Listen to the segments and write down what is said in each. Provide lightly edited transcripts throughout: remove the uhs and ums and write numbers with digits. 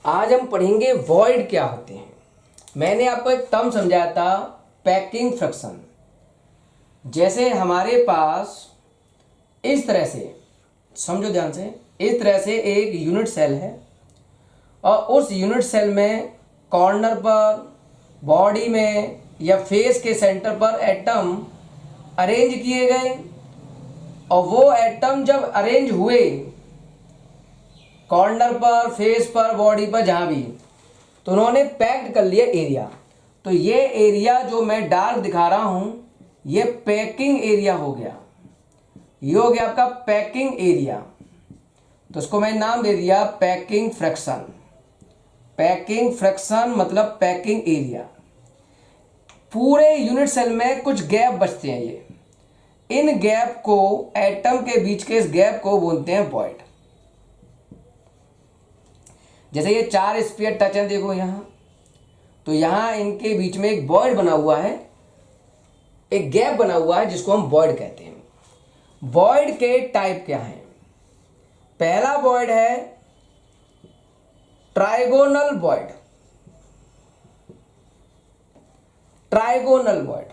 आज हम पढ़ेंगे वॉइड क्या होते हैं। मैंने आपको एक टर्म समझाया था, पैकिंग फ्रैक्शन। जैसे हमारे पास इस तरह से, समझो ध्यान से, इस तरह से एक यूनिट सेल है और उस यूनिट सेल में कॉर्नर पर, बॉडी में या फेस के सेंटर पर एटम अरेंज किए गए और वो एटम जब अरेंज हुए कॉर्नर पर, फेस पर, बॉडी पर, जहाँ भी, तो उन्होंने पैक्ड कर लिया एरिया। तो ये एरिया जो मैं डार्क दिखा रहा हूँ ये पैकिंग एरिया हो गया। ये हो गया आपका पैकिंग एरिया। तो इसको मैं नाम दे दिया पैकिंग फ्रैक्शन। पैकिंग फ्रैक्शन मतलब पैकिंग एरिया। पूरे यूनिट सेल में कुछ गैप बचते हैं, ये इन गैप को, एटम के बीच के इस गैप को बोलते हैं वॉइड। जैसे ये 4 स्फीयर टच है, देखो यहाँ, तो यहाँ इनके बीच में एक वॉइड बना हुआ है, एक गैप बना हुआ है जिसको हम वॉइड कहते हैं। वॉइड के टाइप क्या हैं? पहला वॉइड है ट्राइगोनल वॉइड। Trigonal void.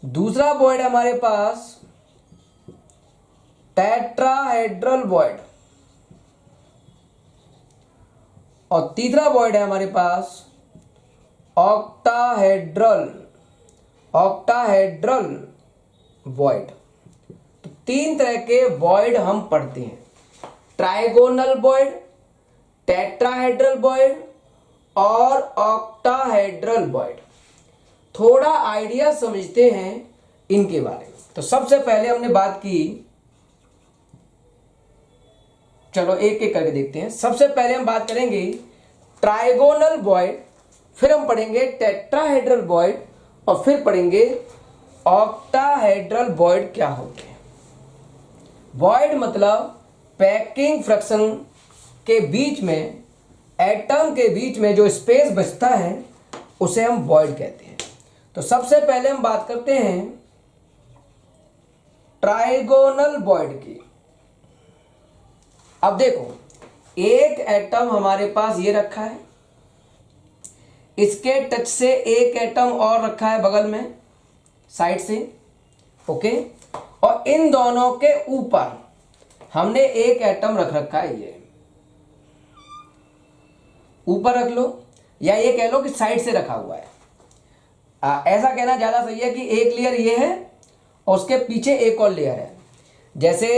दूसरा वॉइड हमारे पास टेट्राहेड्रल वॉइड और तीसरा वॉइड है हमारे पास ऑक्टाहेड्रल वॉइड। तो 3 तरह के वॉइड हम पढ़ते हैं, ट्राइगोनल वॉइड, टेट्राहेड्रल वॉइड और ऑक्टाहेड्रल वॉइड। थोड़ा आइडिया समझते हैं इनके बारे में। तो सबसे पहले हमने बात की, चलो एक एक करके देखते हैं। सबसे पहले हम बात करेंगे ट्राइगोनल वॉइड, फिर हम पढ़ेंगे टेट्राहेड्रल वॉइड और फिर पढ़ेंगे ऑक्टाहेड्रल वॉइड क्या होते हैं। वॉइड मतलब पैकिंग फ्रैक्शन के बीच में, एटम के बीच में जो स्पेस बचता है उसे हम वॉइड कहते हैं। तो सबसे पहले हम बात करते हैं ट्राइगोनल वॉइड की। अब देखो, एक एटम हमारे पास ये रखा है, इसके टच से एक एटम और रखा है बगल में साइड से, ओके, और इन दोनों के ऊपर हमने एक एटम रख रखा है, ये ऊपर रख लो या ये कह लो कि साइड से रखा हुआ है। ऐसा कहना ज़्यादा सही है कि एक लेयर ये है और उसके पीछे एक और लेयर है। जैसे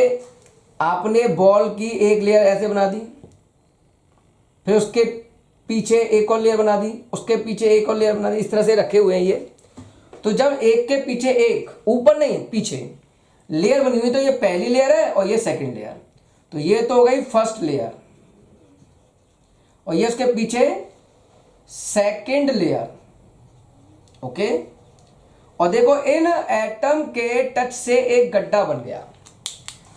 आपने बॉल की एक लेयर ऐसे बना दी, फिर उसके पीछे एक और लेयर बना दी, उसके पीछे एक और लेयर बना दी, इस तरह से रखे हुए हैं ये। तो जब एक के पीछे एक, ऊपर नहीं पीछे लेयर बनी हुई, तो ये पहली लेयर है और ये सेकंड लेयर। तो ये तो हो गई फर्स्ट लेयर और ये उसके पीछे सेकंड लेयर, ओके। और देखो इन एटम के टच से एक गड्ढा बन गया,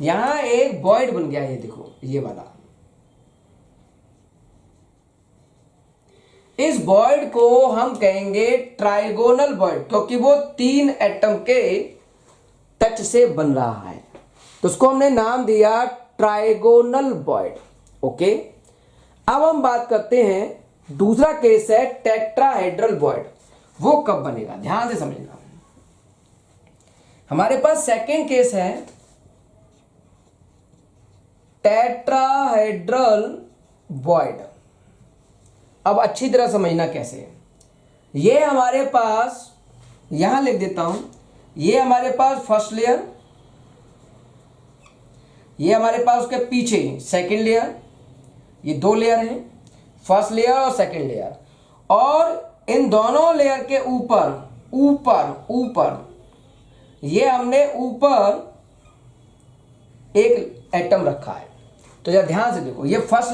यहां एक वॉइड बन गया, ये देखो ये वाला। इस वॉइड को हम कहेंगे ट्राइगोनल वॉइड, क्योंकि वो 3 एटम के टच से बन रहा है, तो उसको हमने नाम दिया ट्राइगोनल वॉइड, ओके। अब हम बात करते हैं, दूसरा केस है टेट्राहेड्रल वॉइड। वो कब बनेगा, ध्यान से समझना। हमारे पास सेकेंड केस है टेट्राहेड्रल वॉइड। अब अच्छी तरह समझना कैसे। ये हमारे पास, यहां लिख देता हूं, ये हमारे पास फर्स्ट लेयर, ये हमारे पास उसके पीछे सेकंड लेयर, ये 2 लेयर हैं, फर्स्ट लेयर और सेकंड लेयर। और इन दोनों लेयर के ऊपर ये हमने ऊपर एक एटम रखा है। तो जरा ध्यान से देखो, ये फर्स्ट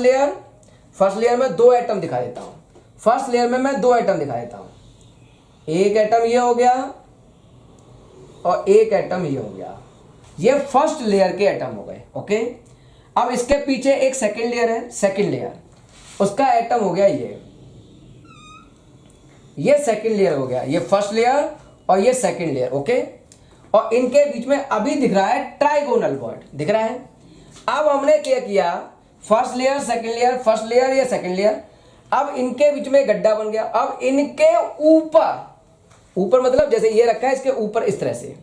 लेयर में 2 एटम दिखा देता हूं। फर्स्ट लेयर में मैं 2 एटम दिखा देता हूं, एक एटम ये हो गया और एक एटम ये हो गया। ये फर्स्ट लेयर के एटम हो गए, ओके। अब इसके पीछे एक सेकंड लेयर है, सेकंड लेयर, उसका एटम हो गया ये सेकंड लेयर हो गया, ये फर्स्ट लेयर और ये सेकंड लेयर, ओके। और इनके बीच में अभी दिख रहा है ट्राइगोनल वॉइड, दिख रहा है। अब हमने क्या किया, first layer second layer, first layer या सेकंड लेयर। अब इनके बीच में गड्ढा बन गया। अब इनके ऊपर, ऊपर मतलब जैसे ये रखा है इसके ऊपर इस तरह से,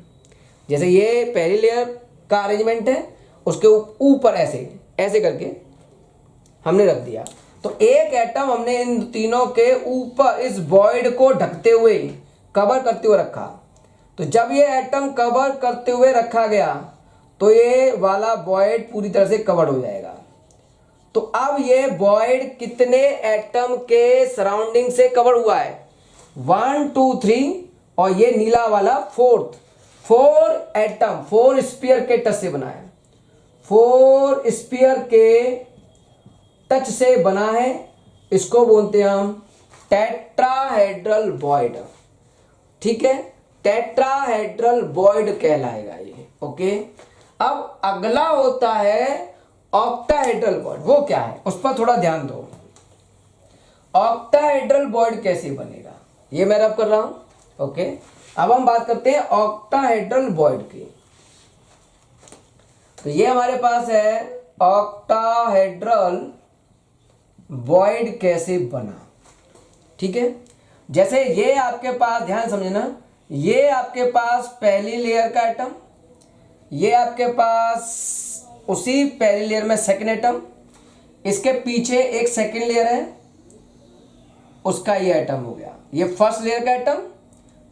जैसे ये पहली लेयर का अरेंजमेंट है, उसके ऊपर ऐसे ऐसे करके हमने रख दिया। तो एक एटम हमने इन तीनों के ऊपर इस वॉइड को ढकते हुए, कवर करते हुए रखा। तो जब ये एटम कवर करते हुए रखा गया तो ये वाला वॉइड पूरी तरह से कवर हो जाएगा। तो अब ये वॉइड कितने एटम के सराउंडिंग से कवर हुआ है? 1 2 3 और ये नीला वाला फोर्थ, 4 एटम 4 स्फीयर के टच से बना है, 4 स्फीयर के टच से बना है। इसको बोलते हैं हम टेट्राहेड्रल वॉइड। ठीक है, टेट्राहेड्रल वॉइड कहलाएगा ये। ओके, अब अगला होता है ऑक्टाहेड्रल वॉइड। वो क्या है उस पर थोड़ा ध्यान दो। ऑक्टाहेड्रल वॉइड कैसे बनेगा ये मैं रब कर रहा हूं। ओके, अब हम बात करते हैं ऑक्टाहेड्रल वॉइड की। तो ये हमारे पास है ऑक्टाहेड्रल वॉइड कैसे बना। ठीक है, जैसे ये आपके पास, ध्यान समझना, ये आपके पास पहली लेयर का एटम, ये आपके पास उसी पहली लेयर में सेकंड एटम, इसके पीछे एक सेकंड लेयर है, उसका ये एटम हो गया। ये फर्स्ट लेयर का एटम,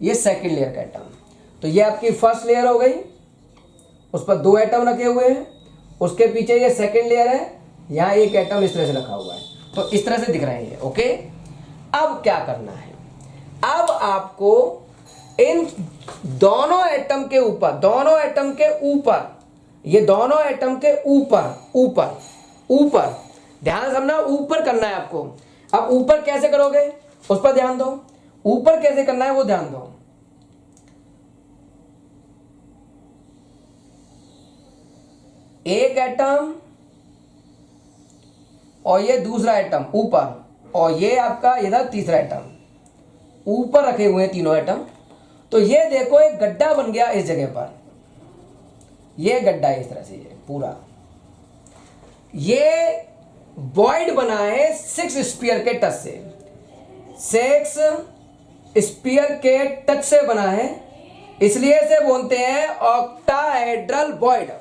ये सेकंड लेयर का एटम। तो ये आपकी फर्स्ट लेयर हो गई, उस पर 2 एटम रखे हुए हैं, उसके पीछे ये सेकंड लेयर है, यहां एक एटम इस तरह से रखा हुआ है। तो इस तरह से दिख रहे हैं। ओके, अब क्या करना है? अब आपको इन दोनों एटम के ऊपर, दोनों एटम के ऊपर, ये दोनों एटम के ऊपर ऊपर ऊपर, ध्यान समझना, ऊपर करना है आपको। अब ऊपर कैसे करोगे उस पर ध्यान दो। ऊपर कैसे करना है वो ध्यान दो। एक एटम और ये दूसरा एटम ऊपर, और ये आपका इधर तीसरा एटम ऊपर रखे हुए हैं, तीनों एटम। तो ये देखो एक गड्ढा बन गया इस जगह पर, ये गड्ढा है इस तरह से, ये पूरा ये वॉइड बना है 6 स्फीयर के टच से, 6 स्फीयर के टच से बना है, इसलिए इसे बोलते हैं ऑक्टाहेड्रल वॉइड।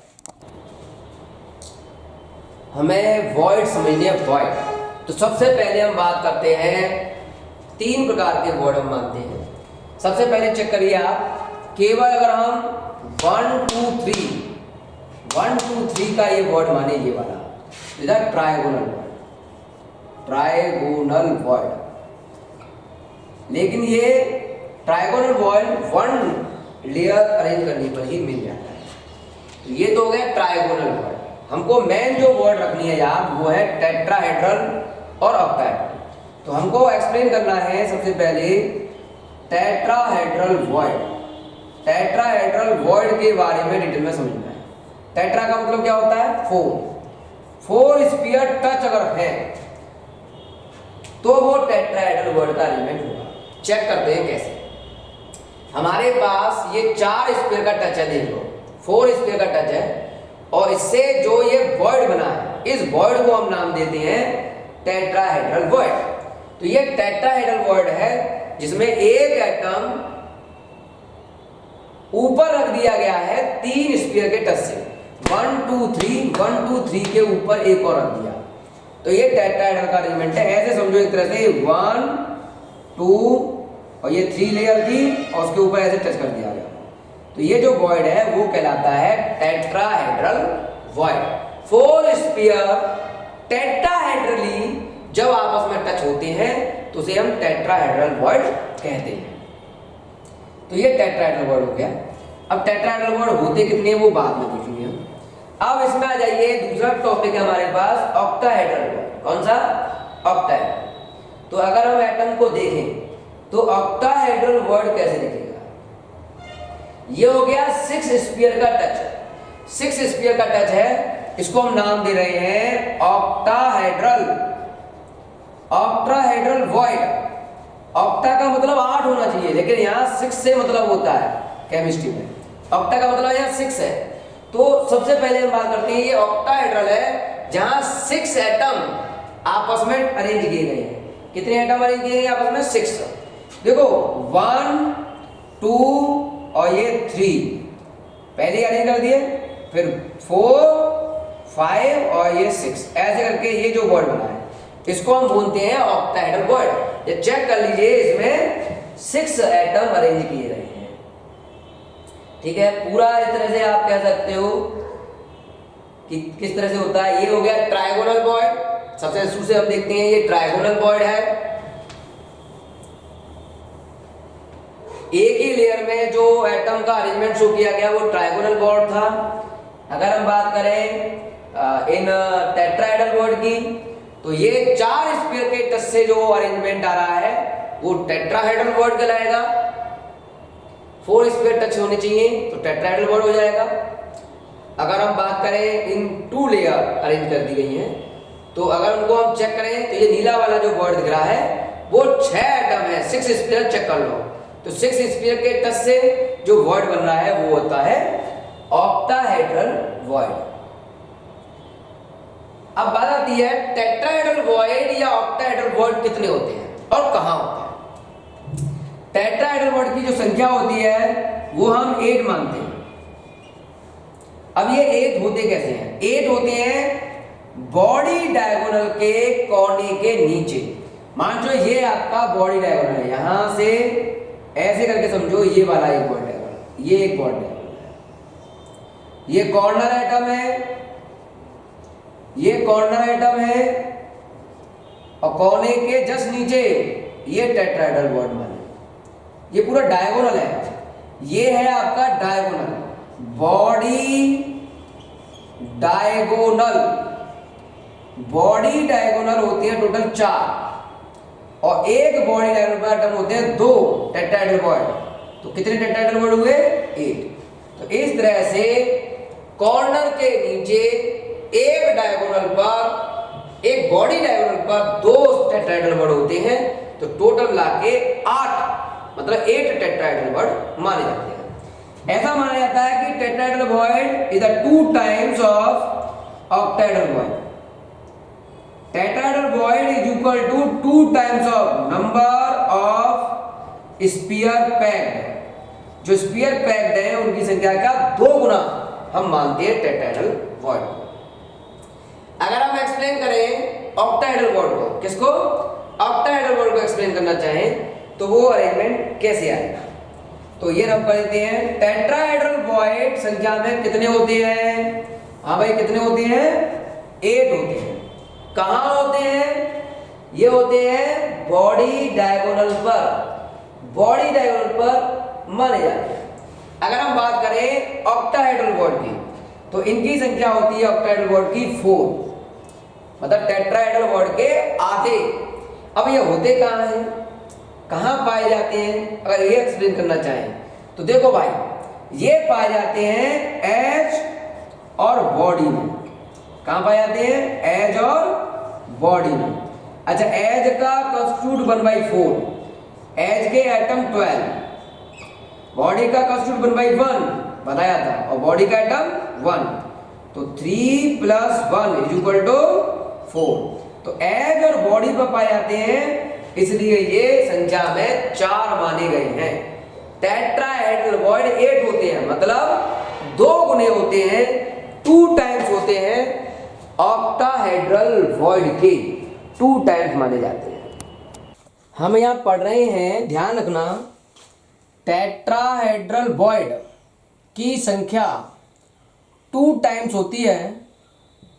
हमें वॉइड समझनी है, वॉइड। तो सबसे पहले हम बात करते हैं 3 प्रकार के वॉइड हम मानते हैं। सबसे पहले चेक करिए आप, केवल अगर हम 1 2 3 का ये वॉइड माने, ये वाला इधर ट्रायगोनल वॉइड, ट्रायगोनल वॉइड। लेकिन ये ट्रायगोनल वॉइड 1 लेयर अरेंज करने पर ही मिल जाता है। तो ये तो हो गया ट्रायगोनल वॉइड। हमको मेन जो वर्ड रखनी है यार वो है टेट्राहेड्रल और ऑक्टाहेड्रल। तो हमको एक्सप्लेन करना है सबसे पहले टेट्राहेड्रल वॉइड। टेट्राहेड्रल वॉइड के बारे में डिटेल में समझना है। टेट्रा का मतलब क्या होता है? 4 स्फीयर टच अगर है तो वो टेट्राहेड्रल वॉइड का एलिमेंट होगा। चेक करते हैं कैसे। हमारे पास ये 4 स्फीयर का टच है, देख लो 4 स्फीयर का टच है, और इससे जो ये वॉइड बना है, इस वॉइड को हम नाम देते हैं टेट्राहेड्रल वॉइड। तो ये टेट्राहेड्रल वॉइड है जिसमें एक एटम ऊपर रख दिया गया है 3 स्फीयर के टच से, 1 2 3 के ऊपर एक और रख दिया। तो ये टेट्राहेड्रल का अरेंजमेंट है। ऐसे समझो एक तरह से 1 2 और ये 3 लेयर थी और उसके ऊपर ऐसे टच कर दिया गया। तो ये जो वॉइड है वो कहलाता है टेट्राहेड्रल वॉइड। 4 स्फीयर टेट्राहेड्रली जब आपस में टच होते हैं तो उसे हम टेट्राहेड्रल वॉइड कहते हैं। तो ये टेट्राहेड्रल वॉइड हो गया। अब टेट्राहेड्रल वॉइड होते कितने वो बाद में देखेंगे हम। अब इसमें आ जाइए, दूसरा टॉपिक है हमारे पास ऑक्टाहेड्रल वॉइड। कौन सा? ऑक्टाहेड्रल। तो अगर हम एटम को देखें तो ऑक्टाहेड्रल वॉइड कैसे दिखेगा? ये हो गया 6 स्फीयर का टच। 6 स्फीयर का टच है, इसको हम नाम दे रहे हैं ऑक्टाहेड्रल, ऑक्टाहेड्रल वॉइड। ऑक्टा का मतलब 8 होना चाहिए, लेकिन यहाँ 6 से मतलब होता है केमिस्ट्री में। ऑक्टा का मतलब यहाँ 6 है। तो सबसे पहले हम बात करते हैं ये ऑक्टाहेड्रल है जहां 6 एटम आपस में अरेंज किए गए हैं। कितने एटम अरेंज किए गए आपस में? 6। देखो 1 2 और ये 3 पहले अरेंज कर दिए, फिर 4 5 और ये 6, ऐसे करके ये जो बॉन्ड बना है इसको हम बोलते हैं ऑक्टाहेड्रल बॉन्ड। ये चेक कर लीजिए, इसमें 6 एटम अरेंज किए गए हैं। ठीक है, पूरा इस तरह से आप कह सकते हो कि किस तरह से होता है। ये हो गया ट्रायगोनल बॉन्ड। सबसे शुरू से हम देखते हैं, ये ट्रायगोनल बॉन्ड है। एक ही लेयर में जो एटम का अरेंजमेंट शो किया गया वो ट्रायगोनल बॉन्ड था। अगर हम बात करें इन टेट्राहेड्रल बॉन्ड की, तो ये 4 स्फीयर के टच से जो अरेंजमेंट आ रहा है वो टेट्राहेड्रल बॉन्ड कहलाएगा। 4 स्फीयर टच होने चाहिए तो टेट्राहेड्रल बॉन्ड हो जाएगा। अगर हम बात करें इन 2 लेयर अरेंज कर दी गई हैं, तो अगर उनको हम चेक करें तो ये नीला वाला जो बॉन्ड दिख रहा है वो 6 एटम है। 6 स्फीयर चेक कर लो, तो 6 स्फीयर के टच से जो बॉन्ड बन रहा है वो होता है ऑक्टाहेड्रल बॉन्ड। अब बात आती है टेट्राहेड्रल बॉन्ड या ऑक्टाहेड्रल बॉन्ड कितने होते हैं और कहां होते हैं। टेट्राहेड्रल बॉन्ड की जो संख्या होती है वो हम 8 मानते हैं। अब ये 8 होते कैसे हैं? 8 होते हैं बॉडी डायगोनल के कोने के नीचे। मान लो ये आपका बॉडी डायगोनल है, यहां से ऐसे करके समझो ये वाला एक बॉडी डायगोनल, ये एक बॉडी डायगोनल है, ये कॉर्नर एटम है, ये कॉर्नर एटम है और कोने के जस्ट नीचे ये टेट्राहेड्रल बॉन्ड बना। ये पूरा डायगोनल है, ये है आपका diagonal, body diagonal. Body diagonal होती है टोटल 4 और एक बॉडी डायगोनल एटम होते हैं 2 टेट्राहेड्रल बॉन्ड। तो कितने टेट्राहेड्रल बॉन्ड हुए? 8। तो इस तरह से कॉर्नर के नीचे एक डायगोनल पर, एक बॉडी डायगोनल पर 2 टेट्राहेड्रल बॉन्ड होते हैं। तो टोटल लाके 8 मतलब 8 टेट्राहेड्रल बॉन्ड माने जाते हैं। ऐसा माना जाता है कि tetrahedral bond is the 2 times of octahedral bond. Tetrahedral bond is equal to 2 times of number of sphere packed. जो स्फीयर पैक्ड है उनकी संख्या का 2 गुना हम मानते हैं टेट्राहेड्रल बॉन्ड। अगर हम एक्सप्लेन करें ऑक्टाहेड्रल बॉन्ड को, किसको? ऑक्टाहेड्रल बॉन्ड को एक्सप्लेन करना चाहें तो वो अरेंजमेंट कैसे आएगा? तो ये हम कहते हैं टेट्राहेड्रल बॉन्ड संख्या में कितने होते हैं? हाँ भाई, कितने होते हैं? 8 होते हैं। कहां होते हैं? ये होते हैं बॉडी डायगोनल पर, बॉडी डायगोनल पर माने जाते हैं। अगर हम बात करें ऑक्टाहेड्रल बॉन्ड की, तो इनकी संख्या होती है ऑक्टाहेड्रल बॉन्ड की 4, मतलब टेट्राहेड्रल बॉन्ड के आधे। अब ये होते कहां हैं, कहां पाए जाते हैं? अगर ये एक्सप्लेन करना चाहें तो देखो भाई, ये पाए जाते हैं एज और बॉडी में। कहां पाए जाते हैं? एज और बॉडी में। अच्छा, एज का कंस्टिट्यूट 1/4, एज के एटम 12, बॉडी का कंस्टिट्यूट 1/1 बताया था और बॉडी का एटम 1, तो 3 + 1 = 4। तो एज और बॉडी पर पाए जाते हैं, इसलिए ये संख्या में 4 माने गए हैं। टेट्राहेड्रल बॉन्ड 8 होते हैं, मतलब 2 गुने होते हैं, 2 टाइम्स होते हैं ऑक्टाहेड्रल बॉन्ड के, 2 टाइम्स माने जाते हैं। हम यहां पढ़ रहे हैं, ध्यान रखना, टेट्राहेड्रल बॉन्ड की संख्या 2 टाइम्स होती है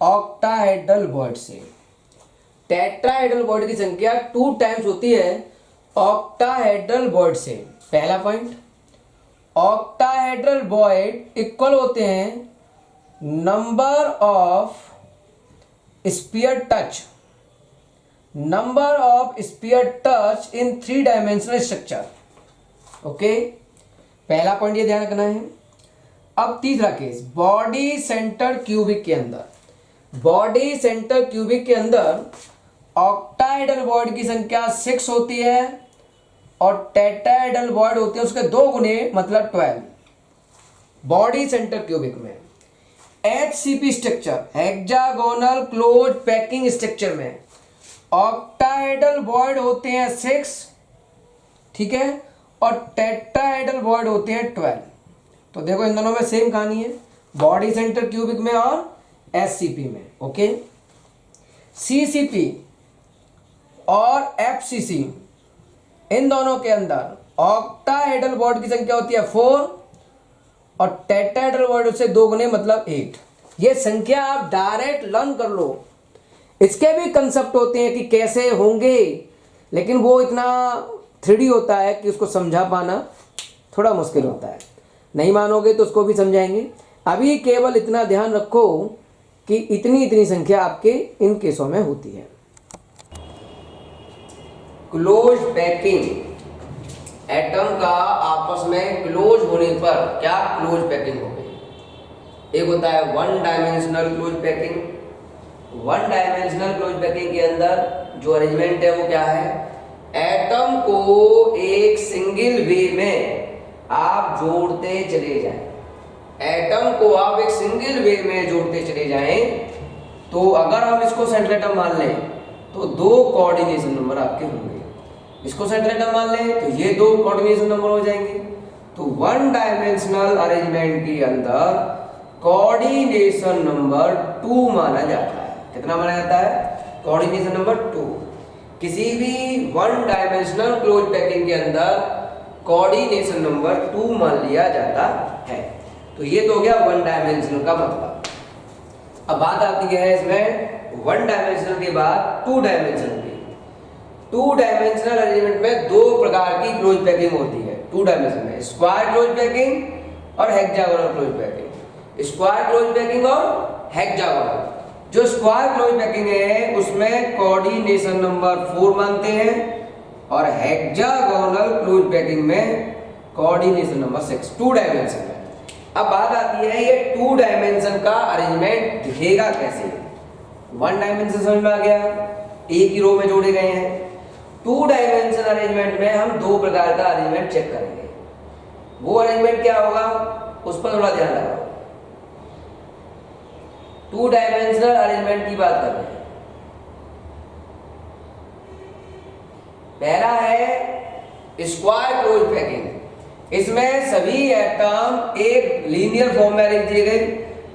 ऑक्टाहेड्रल बॉन्ड से। टेट्राहेड्रल बॉन्ड की संख्या 2 टाइम्स होती है ऑक्टाहेड्रल बॉन्ड से। पहला पॉइंट, ऑक्टाहेड्रल बॉन्ड इक्वल होते हैं number of sphere touch, number of sphere touch in 3 dimensional structure. Okay, पहला पॉइंट ये ध्यान रखना है। अब तीसरा केस, बॉडी सेंटर क्यूबिक के अंदर, बॉडी सेंटर क्यूबिक के अंदर ऑक्टाहेड्रल बॉन्ड की संख्या 6 होती है और टेट्राहेड्रल बॉन्ड होते हैं उसके 2 गुने, मतलब 12 बॉडी सेंटर क्यूबिक में। HCP structure, hexagonal close packing structure में ऑक्टाहेड्रल बॉन्ड होते हैं 6, ठीक है, और टेट्राहेड्रल बॉन्ड होते हैं 12। तो देखो इन दोनों में सेम कहानी है, बॉडी सेंटर क्यूबिक में और SCP में। ओके, CCP और FCC इन दोनों के अंदर ऑक्टाहेड्रल बॉन्ड की संख्या होती है 4 और टेट्राहेड्रल बॉन्ड से 2 गुने मतलब 8। ये संख्या आप डायरेक्ट लर्न कर लो। इसके भी कंसेप्ट होते हैं कि कैसे होंगे, लेकिन वो इतना 3D होता है कि उसको समझा पाना थोड़ा मुश्किल होता है। नहीं मानोगे तो उसको भी समझाएंगे। अभी केवल इतना ध्यान रखो कि इतनी इतनी संख्या आपके इन केसों में होती है। क्लोज पैकिंग, एटम का आपस में क्लोज होने पर क्या क्लोज पैकिंग हो गई। एक होता है one dimensional close packing. One dimensional close packing के अंदर जो अरेंजमेंट है वो क्या है, एटम को एक सिंगल वे में आप जोड़ते चले जाएं। एटम को आप एक सिंगल वे में जोड़ते चले जाएं, तो अगर हम इसको सेंट्रल एटम मान लें तो 2 कोऑर्डिनेशन नंबर आपके होंगे। इसको सेंट्रल एटम मान लें तो ये 2 कोऑर्डिनेशन नंबर हो जाएंगे। तो वन डायमेंशनल अरेंजमेंट के अंदर कोऑर्डिनेशन नंबर 2 माना जाता है। कितना माना जाता है, कोऑर्डिनेशन नंबर 2। किसी भी वन डायमेंशनल क्लोज पैकिंग के अंदर कोऑर्डिनेशन नंबर 2 मान लिया जाता है। तो ये तो हो गया वन डायमेंशनल का मतलब। अब बात आती है इसमें वन डायमेंशनल के बाद 2 डायमेंशनल की। 2 डायमेंशनल अरेंजमेंट में 2 प्रकार की क्लोज पैकिंग होती है 2 डायमेंशन में, स्क्वायर क्लोज पैकिंग और hexagonal close packing. Square close packing और हेक्सागोनल। जो स्क्वायर क्लोज पैकिंग है उसमें कोऑर्डिनेशन नंबर 4 मानते हैं और हेक्सागोनल क्लोज पैकिंग में कोऑर्डिनेशन नंबर 6, 2 डायमेंशन है। अब बात आती है ये 2 डायमेंशन का अरेंजमेंट दिखेगा कैसे। वन डायमेंशन समझ में आ गया, एक ही रो में जोड़े गए हैं। 2 डायमेंशन अरेंजमेंट में हम 2 प्रकार का अरेंजमेंट चेक करेंगे। वो अरेंजमेंट क्या होगा उस पर थोड़ा ध्यान लगाओ। 2 डायमेंशनल अरेंजमेंट की बात कर रहे हैं। पहला है स्क्वायर क्लोज पैकिंग। इसमें सभी एटम एक लीनियर फॉर्म में अरेंज किए गए।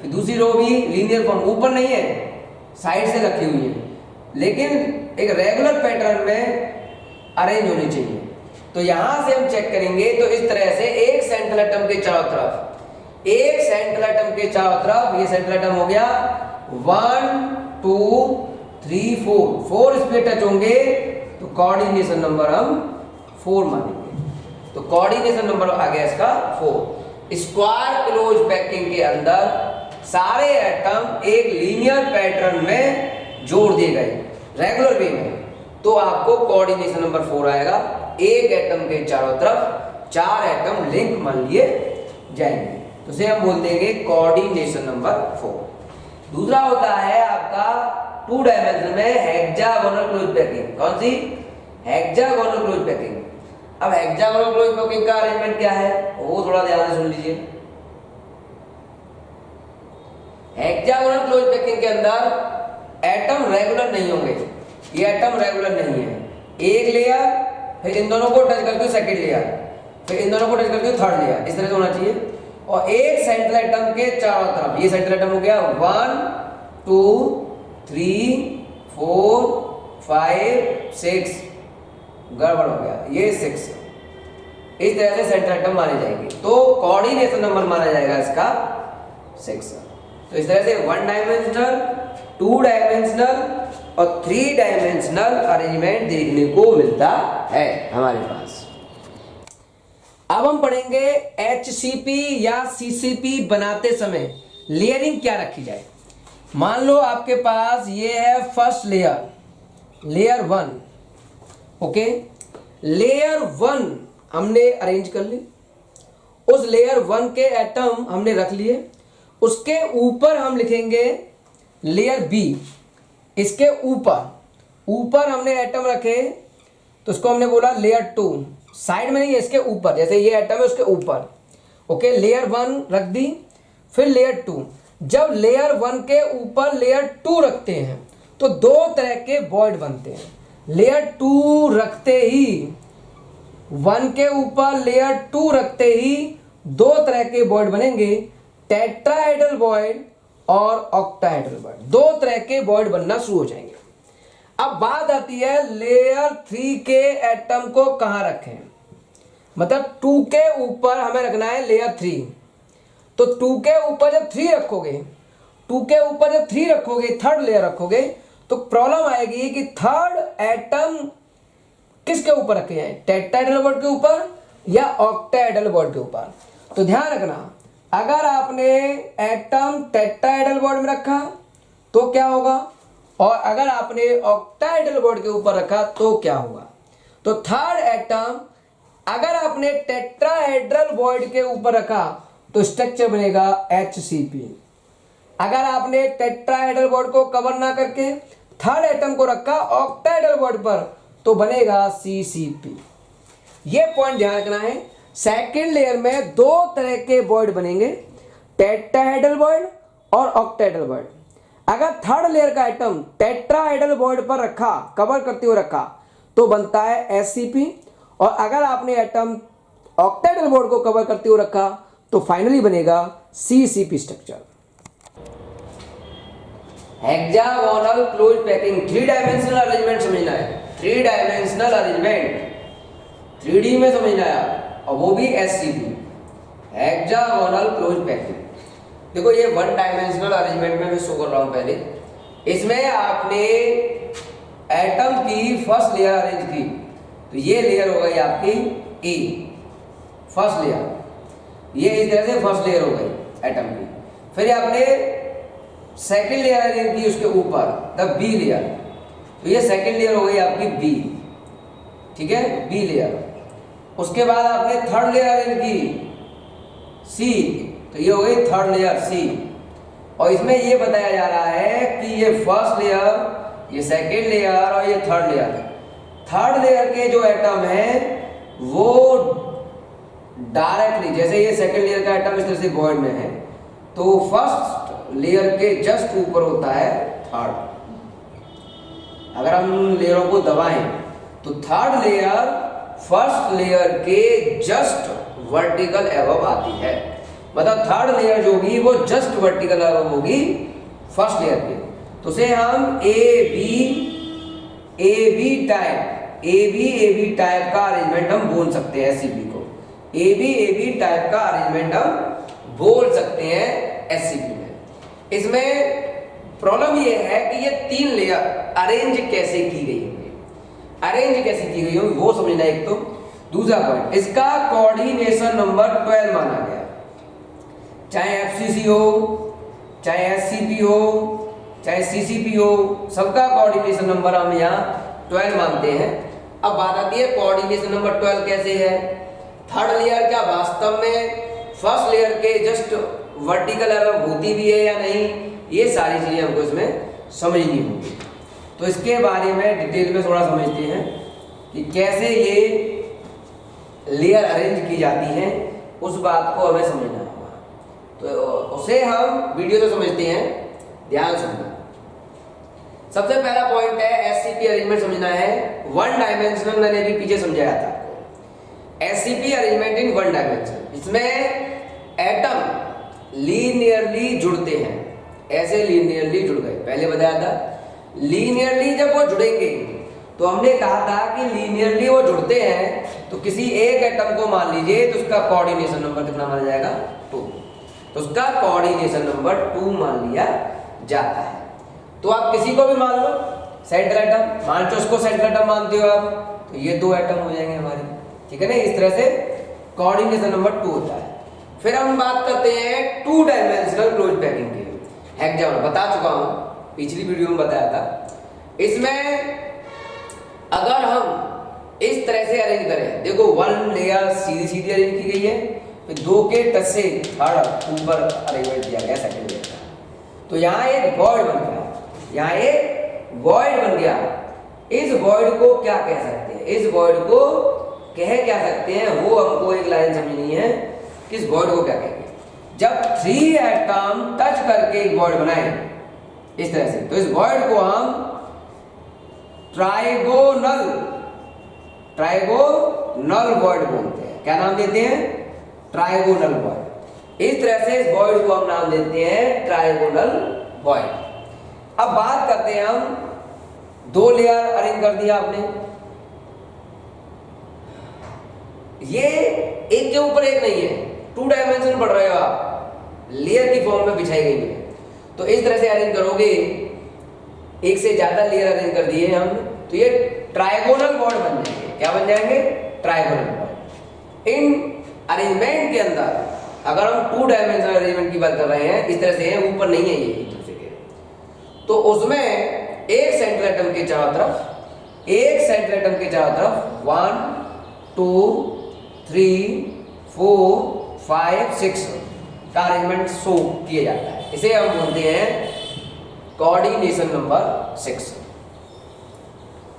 फिर दूसरी रो भी लीनियर फॉर्म, ऊपर नहीं है, साइड से रखी हुई है, लेकिन एक रेगुलर पैटर्न में अरेंज होनी चाहिए। तो यहां से हम चेक करेंगे तो इस तरह से एक सेंट्रल एटम के चारों तरफ, एक सेंट्रल एटम के चारों तरफ, ये सेंट्रल एटम हो गया 1 2 3 4, 4 इस पे टच होंगे तो कोऑर्डिनेशन नंबर हम 4 मानेंगे। तो कोऑर्डिनेशन नंबर आ गया इसका 4। स्क्वायर क्लोज पैकिंग के अंदर सारे एटम एक लीनियर पैटर्न में जोड़ दिए गए रेगुलर वे में, तो आपको कोऑर्डिनेशन नंबर 4 आएगा। एक एटम के चारों तरफ 4 एटम लिंक मान लिए जाएंगे, तो इसे हम बोल देंगे कोऑर्डिनेशन नंबर 4। दूसरा होता है आपका 2 डायमेंशन में हेक्सागोनल क्लोज पैकिंग। कौन सी, हेक्सागोनल क्लोज पैकिंग। अब हेक्सागोनल क्लोज पैकिंग का अरेंजमेंट क्या है वो थोड़ा ध्यान से सुन लीजिए। हेक्सागोनल क्लोज पैकिंग के अंदर एटम रेगुलर नहीं होंगे, ये एटम रेगुलर नहीं है। एक लेयर, फिर इन दोनों को टच करके सेकंड लेयर, फिर इन दोनों को टच करके थर्ड लेयर, इस तरह से होना चाहिए। और एक सेंट्रल एटम के चारों तरफ, ये सेंट्रल एटम हो गया 1 2 3 4 5 6, गड़बड़ हो गया, ये 6। इस तरह से सेंट्रल एटम माने जाएंगे, तो कोऑर्डिनेशन नंबर माना जाएगा इसका 6। तो इस तरह से 1 डायमेंशनल, 2 डायमेंशनल और 3 डायमेंशनल अरेंजमेंट देखने को मिलता है हमारे पास। अब हम पढ़ेंगे HCP या CCP बनाते समय लेयरिंग क्या रखी जाए। मान लो आपके पास ये है first layer, layer 1। Okay, layer 1 हमने अरेंज कर ली, उस लेयर 1 के एटम हमने रख लिए। उसके ऊपर हम लिखेंगे लेयर B। इसके ऊपर हमने एटम रखे तो उसको हमने बोला लेयर 2। साइड में नहीं है, इसके ऊपर, जैसे ये एटम है उसके ऊपर। ओके, लेयर 1 रख दी, फिर लेयर 2। जब लेयर 1 के ऊपर लेयर 2 रखते हैं तो दो तरह के वॉइड बनते हैं। लेयर 2 रखते ही 1 के ऊपर लेयर 2 रखते ही दो तरह के वॉइड बनेंगे, टेट्राहेड्रल वॉइड और ऑक्टाहेड्रल वॉइड। दो तरह के वॉइड बनना शुरू हो जाएंगे। अब बात आती है लेयर 3 के एटम को कहां रखें, मतलब 2 के ऊपर हमें रखना है लेयर 3। तो 2 के ऊपर जब 3 रखोगे, 2 के ऊपर जब 3 रखोगे, थर्ड लेयर रखोगे, तो प्रॉब्लम आएगी कि थर्ड एटम किसके ऊपर रखे जाए, टेट्राहेड्रल बॉन्ड के ऊपर या ऑक्टाहेड्रल बॉन्ड के ऊपर। तो ध्यान रखना, अगर आपने एटम टेट्राहेड्रल बॉन्ड में रखा तो क्या होगा, और अगर आपने ऑक्टाहेड्रल बॉन्ड के ऊपर रखा तो क्या होगा। तो थर्ड एटम अगर आपने टेट्राहेड्रल बॉन्ड के ऊपर रखा तो स्ट्रक्चर बनेगा HCP। अगर आपने टेट्राहेड्रल बॉन्ड को कवर ना करके थर्ड एटम को रखा ऑक्टाहेड्रल बॉन्ड पर तो बनेगा CCP। ये पॉइंट ध्यान रखना है। सेकेंड लेयर में दो तरह के बॉन्ड बनेंगे, टेट्राहेड्रल बॉन्ड और ऑक्टाहेड्रल बॉन्ड। अगर थर्ड लेयर का एटम टेट्राहेड्रल बॉन्ड पर रखा, कवर करते हुए रखा, तो बनता है SCP। और अगर आपने एटम ऑक्टाहेड्रल बॉन्ड को कवर करते हुए रखा तो फाइनली बनेगा CCP structure. Hexagonal close packing, 3 dimensional arrangement समझना है। 3 डायमेंशनल अरेंजमेंट 3D में समझना है, और वो भी SCP, हेक्सागोनल क्लोज पैकिंग। देखो ये 1 डायमेंशनल अरेंजमेंट में मैं शो कर रहा हूं। पहले इसमें आपने एटम की फर्स्ट लेयर अरेंज की, तो ये लेयर हो गई आपकी E, फर्स्ट लेयर। ये इस तरह से फर्स्ट लेयर हो गई एटम की। फिर आपने सेकेंड लेयर अरेंज की उसके ऊपर, द B लेयर, तो ये सेकेंड लेयर हो गई आपकी B, ठीक है, B लेयर। उसके बाद आपने थर्ड लेयर अरेंज की C, तो ये हो गई थर्ड लेयर C। और इसमें ये बताया जा रहा है कि ये फर्स्ट लेयर, ये सेकेंड लेयर और ये थर्ड लेयर। थर्ड लेयर के जो एटम है वो डायरेक्टली, जैसे ये सेकेंड लेयर का एटम इस तरह से वॉइड में है, तो फर्स्ट लेयर के जस्ट ऊपर होता है थर्ड। अगर हम लेयरों को दबाएं तो थर्ड लेयर फर्स्ट लेयर के जस्ट वर्टिकल एबव आती है, मतलब थर्ड लेयर जो होगी वो जस्ट वर्टिकल एबव होगी फर्स्ट लेयर के। तो उसे हम AB टाइप का अरेंजमेंट हम बोल सकते हैं SCP को। AB टाइप का अरेंजमेंट हम बोल सकते हैं SCP में। इसमें प्रॉब्लम ये है कि ये 3 लेयर अरेंज कैसे की गई होगी, अरेंज कैसे की गई होगी वो समझना एक। तो दूसरा पॉइंट, इसका कोऑर्डिनेशन नंबर 12 माना गया। चाहे FCC हो, चाहे SCP हो, चाहे CCP हो, सबका कोऑर्डिनेशन नंबर हम यहाँ 12 मानते हैं। अब बात आती है कोऑर्डिनेशन नंबर 12 कैसे है। थर्ड लेयर क्या वास्तव में फर्स्ट लेयर के जस्ट वर्टिकल एबव होती भी है या नहीं, ये सारी चीजें हमको इसमें समझनी होगी। तो इसके बारे में डिटेल में थोड़ा समझते हैं कि कैसे ये लेयर अरेंज की जाती हैं, उस बात को हमें समझना होगा। तो उसे हम वीडियो से समझते हैं, ध्यान सुनना। सबसे पहला पॉइंट है SCP अरेंजमेंट समझना है। 1 डायमेंशनल मैंने भी पीछे समझाया था। SCP अरेंजमेंट इन 1 डायमेंशन, इसमें एटम लीनियरली जुड़ते हैं, ऐसे लीनियरली जुड़ गए। पहले बताया था लीनियरली जब वो जुड़ेंगे, तो हमने कहा था कि लीनियरली वो जुड़ते हैं तो किसी एक एटम को मान लीजिए तो उसका कोऑर्डिनेशन नंबर कितना माना जाएगा, 2। तो उसका कोऑर्डिनेशन नंबर 2 मान लिया जाता है। तो आप किसी को भी मान लो सेंट्रल एटम, मान लो उसको सेंट्रल एटम मानते हो आप, तो ये 2 एटम हो जाएंगे हमारे, ठीक है ना। इस तरह से कोऑर्डिनेशन नंबर 2 होता है। फिर हम बात करते हैं 2 डायमेंशनल क्लोज पैकिंग की। हेक्सागोनल बता चुका हूं, पिछली वीडियो में बताया था। इसमें अगर हम इस तरह से अरेंज करें, देखो 1 लेयर सीधी सीधी अरेंज की गई है, फिर 2 के टच से थर्ड ऊपर अरेंजमेंट दिया गया सेकंड लेयर का, तो यहाँ एक वॉइड बन गया, यहाँ एक वॉइड बन गया। इस वॉइड को क्या कह सकते हैं, इस वॉइड को कह क्या सकते हैं, वो हमको एक लाइन समझनी है कि इस वॉइड को क्या कहेंगे। जब 3 एटम टच करके एक बॉन्ड बनाए इस तरह से, तो इस बॉन्ड को हम ट्राइगोनल बॉन्ड बोलते हैं। क्या नाम देते हैं? Trigonal bond. इस तरह से इस बॉन्ड को हम नाम देते हैं ट्राइगोनल बॉन्ड। अब बात करते हैं हम, 2 लेयर अरेंज कर दिया आपने, ये एक के ऊपर एक नहीं है, 2 डायमेंशन पढ़ रहे हो आप, लेयर की फॉर्म में बिछाई गई है। तो इस तरह से अरेंज करोगे, एक से ज्यादा लेयर अरेंज कर दिए हम, तो ये ट्राइगोनल बॉन्ड बन जाएंगे। क्या बन जाएंगे? Trigonal bond. इन अरेंजमेंट के अंदर अगर हम 2 डायमेंशनल अरेंजमेंट की बात कर रहे हैं, इस तरह से है, ऊपर नहीं है ये एक दूसरे के, तो उसमें एक सेंट्रल एटम के चारों तरफ 1 2 3 4 5 6 का अरेंजमेंट शो किया जाता है। इसे हम बोलते हैं कोऑर्डिनेशन नंबर 6।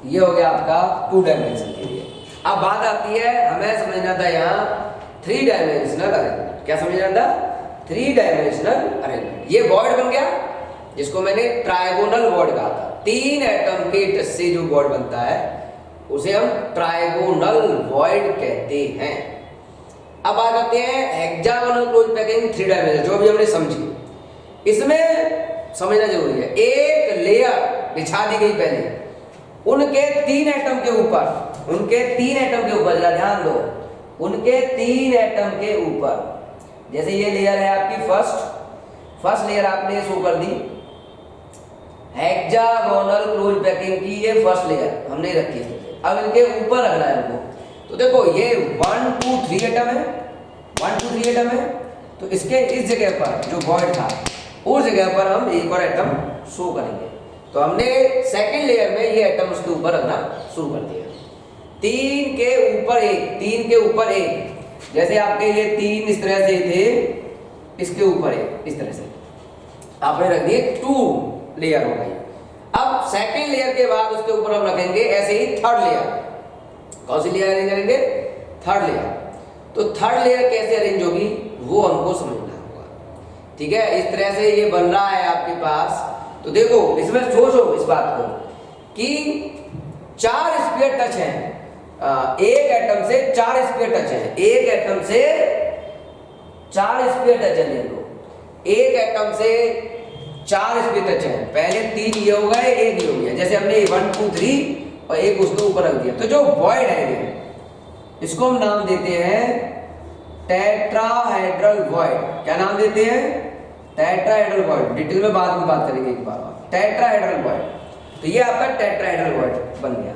ये हो गया आपका 2 डायमेंशन के लिए। अब बात आती है, हमें समझना था यहाँ 3 डायमेंशनल अरेंजमेंट। क्या समझना था? 3 डायमेंशनल अरेंजमेंट। ये बॉर्ड बन गया जिसको मैंने ट्राइगोनल बॉर्ड कहा था। 3 एटम के टच से जो बॉर्ड बनता है उसे हम ट्राइगोनल बॉर्ड कहते हैं। अब बात करते हैं हेक्सागोनल क्लोज पैकिंग 3 डायमेंशन, जो भी हमने समझी। इसमें समझना जरूरी है, एक लेयर बिछा दी गई पहले उनके 3 एटम के ऊपर, जरा ध्यान दो, उनके 3 एटम के ऊपर। जैसे ये लेयर है आपकी फर्स्ट लेयर आपने शो कर दी, हेक्सागोनल क्लोज पैकिंग की ये फर्स्ट लेयर हमने रखी है। अब इनके ऊपर रखना है हमको, तो देखो ये 1 2 3 एटम है, 1 2 3 एटम है, तो इसके इस जगह पर जो बॉन्ड था उस जगह पर हम एक और एटम शो करेंगे। तो हमने सेकंड लेयर में ये एटम उसके ऊपर रखना शुरू कर दिया। 3 के ऊपर एक, जैसे आपके ये 3 इस तरह से थे, इसके ऊपर एक इस तरह से आपने रख दिए, 2 लेयर हो गई। अब सेकंड लेयर के बाद उसके ऊपर हम रखेंगे ऐसे ही थर्ड लेयर। कौन सी लेयर अरेंज करेंगे? Third layer. तो थर्ड लेयर कैसे अरेंज होगी वो हमको समझना होगा, ठीक है। इस तरह से ये बन रहा है आपके पास। तो देखो इसमें सोचो इस बात को कि 4 स्फीयर टच हैं, एक एटम से 4 स्फीयर टच हैं, एक एटम से 4 स्फीयर टच है। देखो एक एटम से 4 स्फीयर टच हैं, पहले 3 ये हो गए, एक ये हो गया। जैसे हमने 1 2 3 और एक उसके ऊपर रख दिया, तो जो वॉइड है ये, इसको हम नाम देते हैं टेट्राहेड्रल वॉइड। क्या नाम देते हैं? Tetrahedral void. डिटेल में बाद में बात करेंगे एक बार। टेट्राहेड्रल वॉइड, तो ये आपका टेट्राहेड्रल वॉइड बन गया।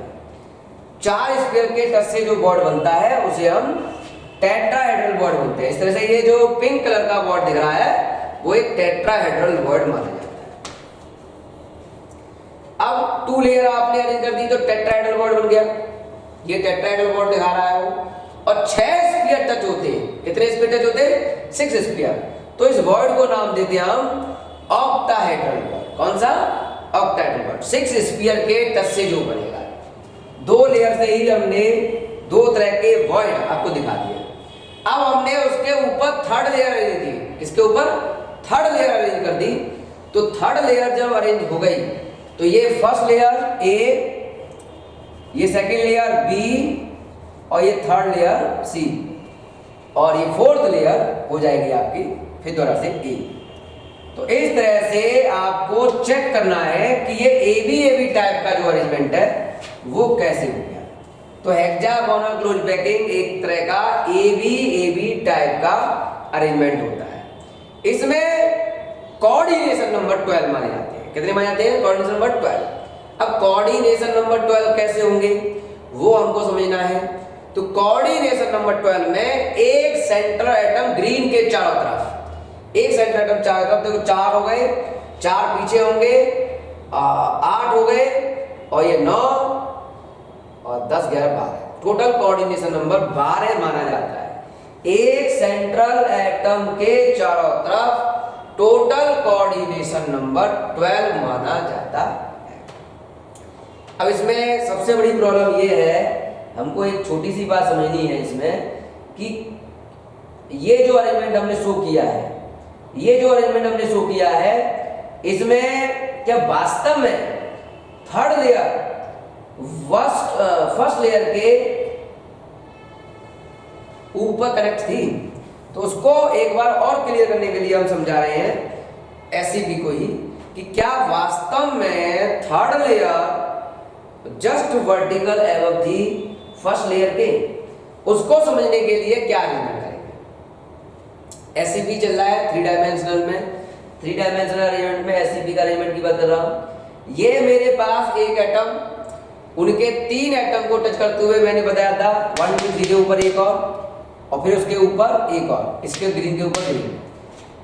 4 स्फीयर के टच से जो बॉर्ड बनता है उसे हम टेट्राहेड्रल बॉर्ड बोलते हैं। इस तरह से ये जो पिंक कलर का बॉर्ड दिख रहा है वो एक टेट्राहेड्रल बॉर्ड माना जाता है। अब 2 लेयर आपने अरेंज कर दी तो टेट्राहेड्रल बॉर्ड बन गया। ये टेट्राहेड्रल बॉर्ड दिखा रहा है वो, और 6 स्फीयर टच होते हैं। कितने स्फीयर टच होते हैं? 6 स्फीयर। तो इस बॉर्ड को नाम देते हैं हम ऑक्टाहेड्रल बॉर्ड। कौन सा? Octahedral bond. 6 स्फीयर के टच से जो बनेगा। 2 लेयर से ही हमने 2 तरह के बॉर्ड आपको दिखा दिए। अब हमने उसके ऊपर थर्ड लेयर अरेंज की। इसके ऊपर थर्ड लेयर अरेंज कर दी। तो थर्ड लेयर जब अरेंज हो गई तो ये फर्स्ट लेयर ए, ये सेकंड लेयर बी, और ये थर्ड लेयर सी, और ये फोर्थ लेयर हो जाएगी आपकी फिर दोबारा से ए। तो इस तरह से आपको चेक करना है कि ये ए बी टाइप का जो अरेंजमेंट है वो कैसे हो गया। तो हेक्सागोनल क्लोज पैकिंग एक तरह का ए बी टाइप का अरेंजमेंट होता है। इसमें कोऑर्डिनेशन नंबर 12 माने जाते हैं। कितने माने जाते हैं? Coordination number 12। अब कोऑर्डिनेशन नंबर 12 कैसे होंगे वो हमको समझना है। तो कोऑर्डिनेशन नंबर 12 में एक सेंट्रल एटम ग्रीन के चारों तरफ, एक सेंट्रल एटम चारों तरफ, देखो 4 हो गए, 4 पीछे होंगे, 8 हो गए, और ये 9 और 10 11 12। टोटल कोऑर्डिनेशन नंबर 12 माना जाता है। एक सेंट्रल एटम के चारों तरफ टोटल कोऑर्डिनेशन नंबर 12 माना जाता है। अब इसमें सबसे बड़ी प्रॉब्लम ये है, हमको एक छोटी सी बात समझनी है इसमें कि ये जो अरेंजमेंट हमने शो किया है ये जो अरेंजमेंट हमने शो किया है, इसमें क्या वास्तव में थर्ड लेयर फर्स्ट लेयर के ऊपर कनेक्ट थी? तो उसको एक बार और क्लियर करने के लिए हम समझा रहे हैं एससीपी को ही कि क्या वास्तव में third layer just vertical above थी फर्स्ट लेयर के। उसको समझने के लिए क्या अरेंजमेंट करेंगे। एससीपी चल रहा है 3 डायमेंशनल में, 3 डायमेंशनल अरेंजमेंट में एससीपी का अरेंजमेंट की बात कर रहा हूं। ये मेरे पास एक एटम, उनके 3 एटम को टच करते हुए मैंने बताया था 1 2 3 के ऊपर एक और फिर उसके ऊपर एक और, इसके ग्रीन के ऊपर ग्रीन,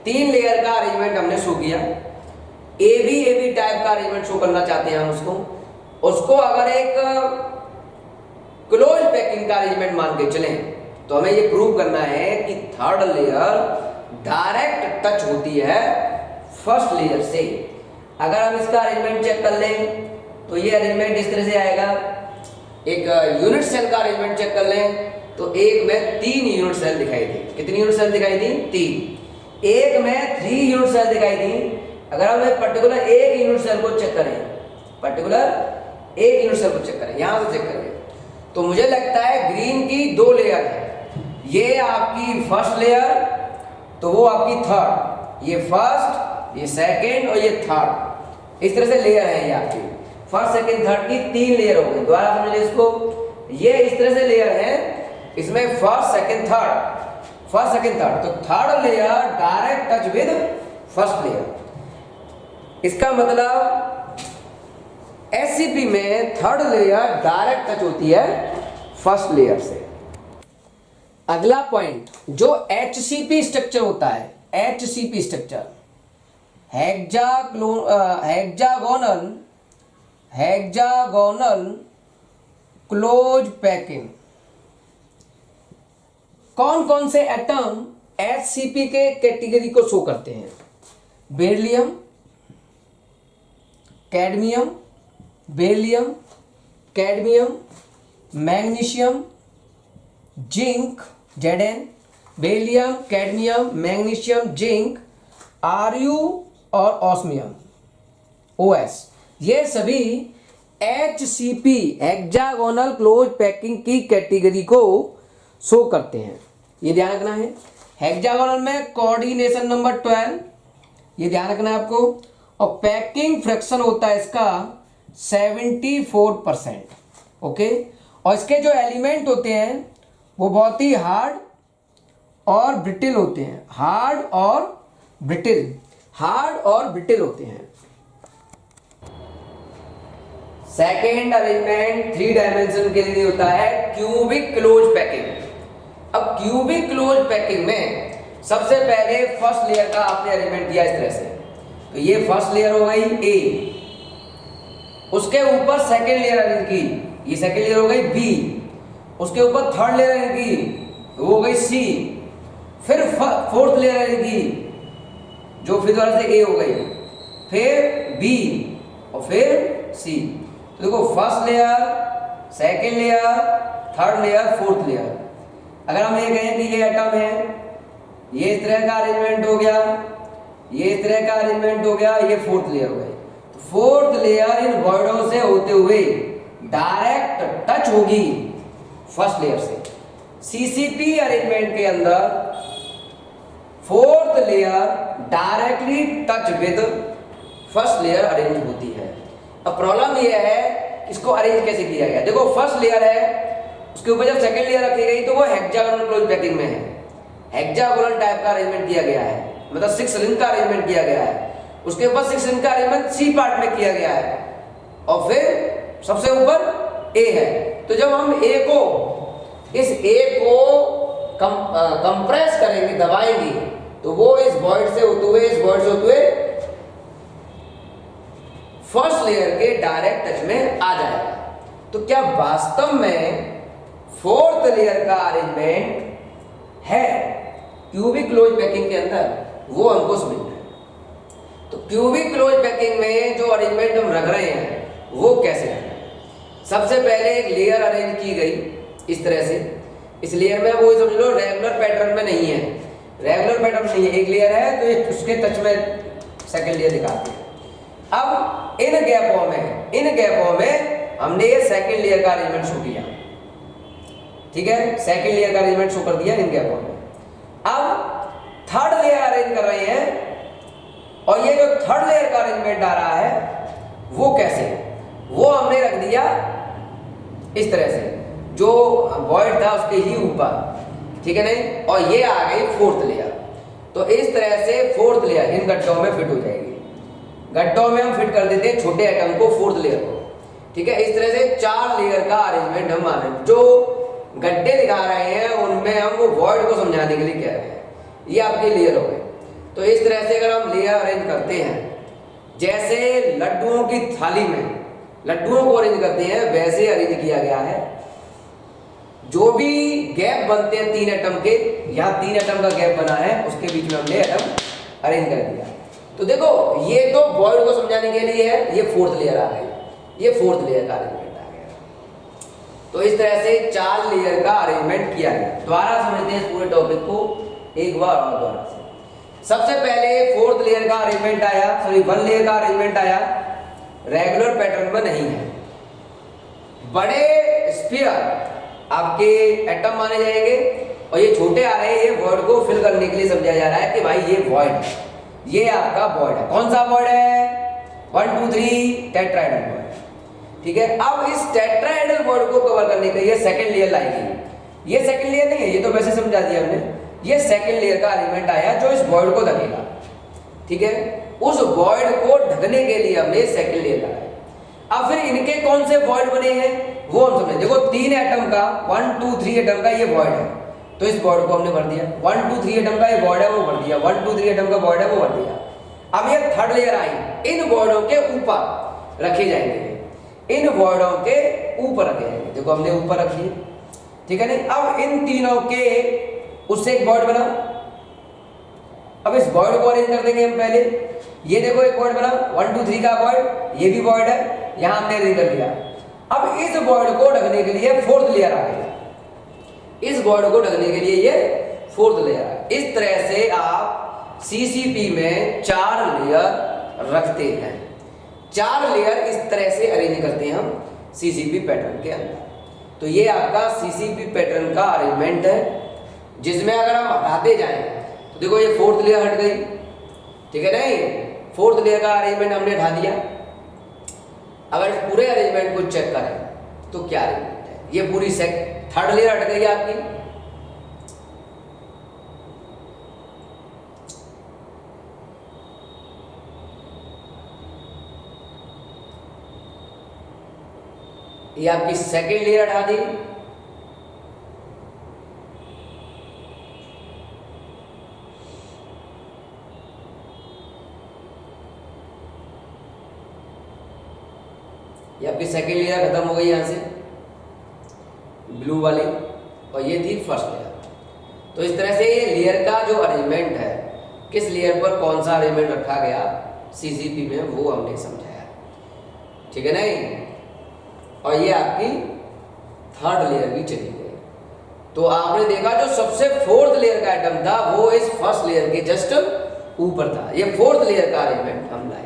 3 लेयर का अरेंजमेंट हमने शो किया। एबी टाइप का अरेंजमेंट शो करना चाहते हैं हम उसको अगर एक क्लोज पैकिंग का अरेंजमेंट मान के चलें तो हमें ये प्रूव करना है कि थर्ड लेयर डायरेक्ट टच होती है फर्स्ट लेयर से। अगर हम इसका अरेंजमेंट चेक कर लें तो ये अरेंजमेंट इस तरह से आएगा। एक यूनिट सेल का अरेंजमेंट चेक कर लें तो एक में 3 यूनिट सेल दिखाई दी। कितनी यूनिट सेल दिखाई दी? 3। एक में 3 यूनिट सेल दिखाई दी। अगर हम पर्टिकुलर एक यूनिट सेल को चेक करें, पर्टिकुलर एक यूनिट सेल को चेक करें, यहां से चेक करें, तो मुझे लगता है ग्रीन की 2 लेयर है। ये आपकी फर्स्ट लेयर, तो वो आपकी थर्ड, ये फर्स्ट, ये सेकंड और ये थर्ड। इस तरह से लेयर है ये आपकी फर्स्ट सेकंड थर्ड की 3 लेयर हो गई। दोबारा समझिए इसको, ये इस तरह से लेयर है, इसमें first second third, first second third, तो third layer direct touch with first layer. इसका मतलब एससीपी में थर्ड लेयर डायरेक्ट टच होती है फर्स्ट लेयर से। अगला पॉइंट जो एचसीपी स्ट्रक्चर होता है, HCP structure hexagonal close packing. कौन कौन से एटम एचसीपी के कैटेगरी को शो करते हैं? Beryllium, cadmium, beryllium, cadmium, magnesium, zinc, Zn, beryllium, cadmium, magnesium, zinc, Ru और ऑस्मियम, OS। ये सभी HCP हेक्सागोनल क्लोज पैकिंग की कैटेगरी को शो करते हैं। ये ध्यान रखना है। हेक्सागोनल में कोऑर्डिनेशन नंबर 12, ये ध्यान रखना है आपको। और पैकिंग फ्रैक्शन होता है इसका 74%। ओके, और इसके जो एलिमेंट होते हैं वो बहुत ही हार्ड और ब्रिटिल होते हैं। हार्ड और ब्रिटिल होते हैं। सेकेंड अरेंजमेंट 3 डायमेंशन के लिए होता है क्यूबिक क्लोज पैकिंग। अब क्यूबिक क्लोज पैकिंग में सबसे पहले फर्स्ट लेयर का आपने अरेंजमेंट किया इस तरह से, तो ये फर्स्ट लेयर हो गई ए, उसके ऊपर सेकेंड लेयर अरेंज की, ये सेकेंड लेयर हो गई बी, उसके ऊपर थर्ड लेयर अरेंज की, वो हो गई सी, फिर फोर्थ लेयर अरेंज की जो फिर दोबारा से ए हो गई, फिर बी और फिर सी। तो देखो first layer, second layer, third layer, fourth layer. अगर हम ये कहें कि ये एटम है, ये इस तरह का अरेंजमेंट हो गया, ये इस तरह का अरेंजमेंट हो गया, ये फोर्थ लेयर हो गई। तो फोर्थ लेयर इन वॉइडों से होते हुए डायरेक्ट टच होगी फर्स्ट लेयर से। सीसीपी अरेंजमेंट के अंदर fourth layer directly touch with first layer arrange होती है। अब प्रॉब्लम यह है इसको अरेंज कैसे किया गया। देखो फर्स्ट लेयर है, उसके ऊपर जब सेकेंड लेयर रखी गई तो वो हेक्सागोनल क्लोज पैकिंग में है, हेक्सागोनल टाइप का अरेंजमेंट किया गया है, मतलब 6 रिंग का अरेंजमेंट किया गया है। उसके ऊपर 6 रिंग का अरेंजमेंट सी पार्ट में किया गया है और फिर सबसे ऊपर ए है। तो जब हम ए को, इस ए को कंप्रेस करेंगे, दबाएंगे, तो वो इस वॉइड से होते हुए, इस वॉइड से होते हुए फर्स्ट लेयर के डायरेक्ट टच में आ जाएगा। तो क्या वास्तव में फोर्थ लेयर का अरेंजमेंट है क्यूबिक क्लोज पैकिंग के अंदर, वो हमको समझना है। तो क्यूबिक क्लोज पैकिंग में जो अरेंजमेंट हम रख रहे हैं वो कैसे रख रहे हैं। सबसे पहले एक लेयर अरेंज की गई इस तरह से, इस लेयर में वो समझ लो रेगुलर पैटर्न में नहीं है, रेगुलर पैटर्न नहीं है, एक लेयर है तो ये उसके टच में सेकंड लेयर दिखाते हैं। अब इन गैपों में हमने ये सेकंड लेयर का अरेंजमेंट शो किया, ठीक है, सेकंड लेयर का अरेंजमेंट शो कर दिया इन गैपों में। अब थर्ड लेयर अरेंज कर रहे हैं और ये जो थर्ड लेयर का अरेंजमेंट आ रहा है वो कैसे, वो हमने रख दिया इस तरह से, जो वॉइड था उसके ही ऊपर, ठीक है नहीं, और ये आ गई फोर्थ लेयर। तो इस तरह से फोर्थ लेयर इन गड्ढों में फिट हो जाएगी। गड्ढों में हम फिट कर देते हैं छोटे एटम को, फोर्थ लेयर को, ठीक है। इस तरह से 4 लेयर का अरेंजमेंट हम मान रहे हैं। जो गड्ढे दिखा रहे हैं उनमें हम वो वॉइड को समझाने के लिए कह रहे हैं, ये आपके लेयर हो गए। तो इस तरह से अगर हम लेयर अरेंज करते हैं, जैसे लड्डुओं की थाली में लड्डुओं को अरेंज करते हैं वैसे अरेंज किया गया है। जो भी गैप बनते हैं 3 एटम के, यहाँ 3 एटम का गैप बना है, उसके बीच में हमने एटम अरेंज कर दिया। तो देखो ये तो वॉइड को समझाने के लिए है, ये फोर्थ लेयर आ गई, ये फोर्थ लेयर का अरेंजमेंट आ गया। तो इस तरह से 4 लेयर का अरेंजमेंट किया गया। दोबारा समझते हैं इस पूरे टॉपिक को एक बार और दोबारा से। सबसे पहले फोर्थ लेयर का अरेंजमेंट आया, 1 लेयर का अरेंजमेंट आया, रेगुलर पैटर्न में नहीं है। बड़े स्फीयर आपके एटम माने जाएंगे और ये छोटे आ रहे हैं, ये वॉइड को फिल करने के लिए समझाया जा रहा है कि भाई ये वॉइड है, ये आपका वॉइड है। कौन सा वॉइड है? 1 2 3 टेट्राहेड्रल वॉइड, ठीक है। अब इस टेट्राहेड्रल वॉइड को कवर करने के लिए सेकंड लेयर लाएगी। ये सेकंड लेयर नहीं है, ये तो वैसे समझा दिया हमने। ये सेकंड लेयर का एलिमेंट आया जो इस वॉइड को ढकेगा, ठीक है। उस वॉइड को ढकने के लिए हमने सेकंड लेयर लगाया। अब फिर इनके कौन से वॉइड बने हैं वो हम समझे। देखो 3 एटम का 1 2 3 एटम का ये वॉइड है, तो इस वॉइड को हमने भर दिया। 1 2 3 एटम का ये वॉइड है वो भर दिया, 1 2 3 एटम का वॉइड है वो भर दिया। अब ये थर्ड लेयर आई, इन वॉइडों के ऊपर रखे जाएंगे, इन वॉइडों के ऊपर रखे जाएंगे। देखो हमने ऊपर रखी, ठीक है नहीं। अब इन तीनों के उससे एक वॉइड बना। अब इस वॉइड को अरेंज कर देंगे हम पहले। ये देखो एक वॉइड बना 1 2 3 का वॉइड, ये भी वॉइड है, यहां हमने अरेंज कर दिया। अब इस वॉइड को ढकने के लिए फोर्थ लेयर आ गई, इस वॉइड को ढकने के लिए ये फोर्थ लेयर है। इस तरह से आप सीसीपी में 4 लेयर रखते हैं। 4 लेयर इस तरह से अरेंज करते हैं हम सीसीपी पैटर्न के अंदर। तो ये आपका सीसीपी पैटर्न का अरेंजमेंट है, जिसमें अगर हम हटाते जाएं तो देखो ये फोर्थ लेयर हट गई, ठीक है नहीं। फोर्थ लेयर का अरेंजमेंट हमने हटा दिया। अगर इस पूरे अरेंजमेंट को चेक करें तो क्या अरेंजमेंट है, ये पूरी थर्ड लेयर हट गई आपकी। ये आपकी सेकेंड लेयर हटा दी। ये आपकी सेकेंड लेयर खत्म हो गई यहां से, ब्लू वाली, और ये थी फर्स्ट लेयर। तो इस तरह से ये लेयर का जो अरेंजमेंट है, किस लेयर पर कौन सा अरेंजमेंट रखा गया सीसीपी में, वो हमने समझाया, ठीक है नहीं। और ये आपकी थर्ड लेयर भी चली गई। तो आपने देखा जो सबसे फोर्थ लेयर का आइटम था वो इस फर्स्ट लेयर के जस्ट ऊपर था। ये फोर्थ लेयर का अरेंजमेंट हम लाए।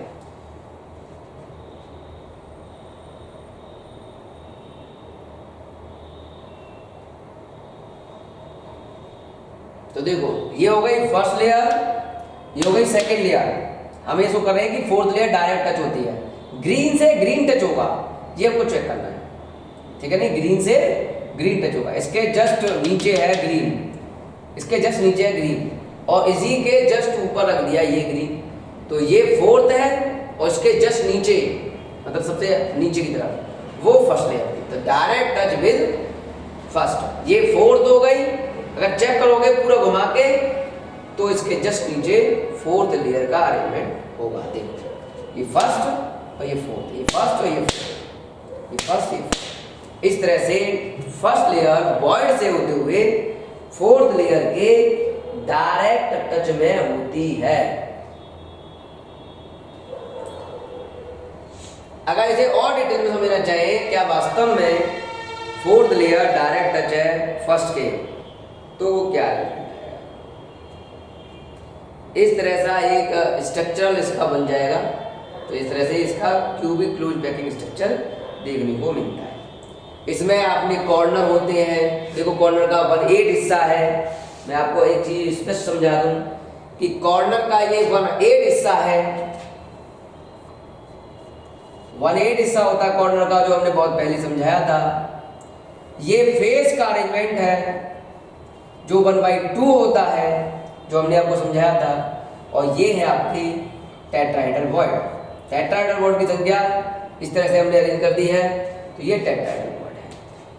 तो देखो ये हो गई फर्स्ट लेयर, ये हो गई सेकेंड लेयर। हम इसको कर रहे हैं कि फोर्थ लेयर डायरेक्ट टच होती है, ग्रीन से ग्रीन टच होगा, ये आपको चेक करना है, ठीक है नहीं। ग्रीन से ग्रीन टच होगा, इसके जस्ट नीचे है ग्रीन, इसके जस्ट नीचे है ग्रीन, और इसी के जस्ट ऊपर रख दिया ये ग्रीन। तो ये फोर्थ है और इसके जस्ट नीचे, मतलब सबसे नीचे की तरफ वो फर्स्ट लेयर थी। तो डायरेक्ट टच विद फर्स्ट, ये फोर्थ हो गई। अगर चेक करोगे पूरा घुमा के तो इसके जस्ट नीचे फोर्थ लेयर का अरेंजमेंट होगा। देखो ये फर्स्ट और ये फोर्थ, ये फर्स्ट और ये फोर्थ, ये फर्स्ट ये फोर्थ। इस तरह से फर्स्ट लेयर वॉइड से होते हुए फोर्थ लेयर के डायरेक्ट टच में होती है। अगर इसे और डिटेल में समझना चाहे क्या वास्तव में फोर्थ लेयर डायरेक्ट टच है फर्स्ट के, तो वो क्या है, इस तरह सा एक स्ट्रक्चरल इसका बन जाएगा। तो इस तरह से इसका क्यूबिक क्लोज पैकिंग स्ट्रक्चर देखने को मिलता है। इसमें आपने कॉर्नर होते हैं, देखो कॉर्नर का 1/8 हिस्सा है। मैं आपको एक चीज स्पष्ट समझा दूं कि कॉर्नर का ये 1/8 हिस्सा है, 1/8 हिस्सा होता है कॉर्नर का, जो हमने बहुत पहले समझाया था। ये फेस का अरेंजमेंट है जो 1/2 होता है, जो हमने आपको समझाया था। और ये है आपकी टेट्राहेड्रल वॉइड। टेट्राहेड्रल वॉइड की संख्या इस तरह से हमने अरेंज कर दी है, तो ये टेट्राहेड्रल वॉइड है।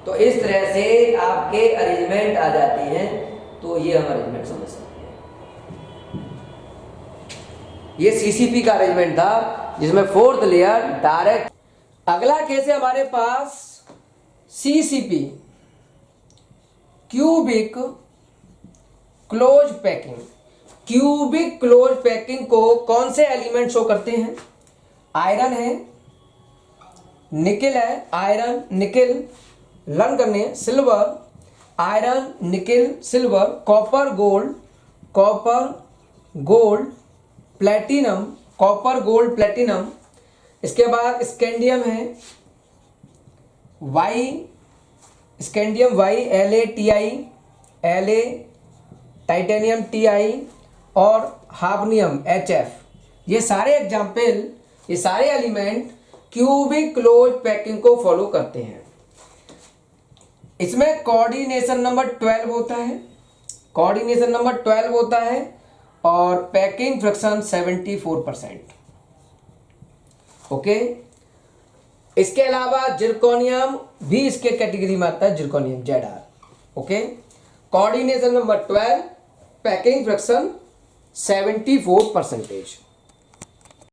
तो इस तरह से आपके अरेंजमेंट आ जाती हैं, तो ये हम अरेंजमेंट समझ सकते हैं। ये सीसीपी का अरेंजमेंट था जिसमें 4th लेयर डायरेक्ट। अगला केस है हमारे पास CCP, cubic close packing. Cubic close packing को कौन से एलिमेंट शो करते हैं? आयरन है, निकिल है, आयरन निकिल, लर्न करने, silver, iron nickel silver, copper gold, copper gold platinum, copper gold platinum. इसके बाद स्कैंडियम है, Y, scandium Y, LaTi, La, titanium Ti और हार्नियम HF। ये सारे एग्जाम्पल, ये सारे एलिमेंट क्यूबिक क्लोज पैकिंग को फॉलो करते हैं। इसमें कोऑर्डिनेशन नंबर 12 होता है, कोऑर्डिनेशन नंबर 12 होता है और पैकिंग फ्रैक्शन 74%। ओके। इसके अलावा जिरकोनियम भी इसके कैटेगरी में आता है, zirconium Zr। Okay. Coordination number 12, packing fraction 74%।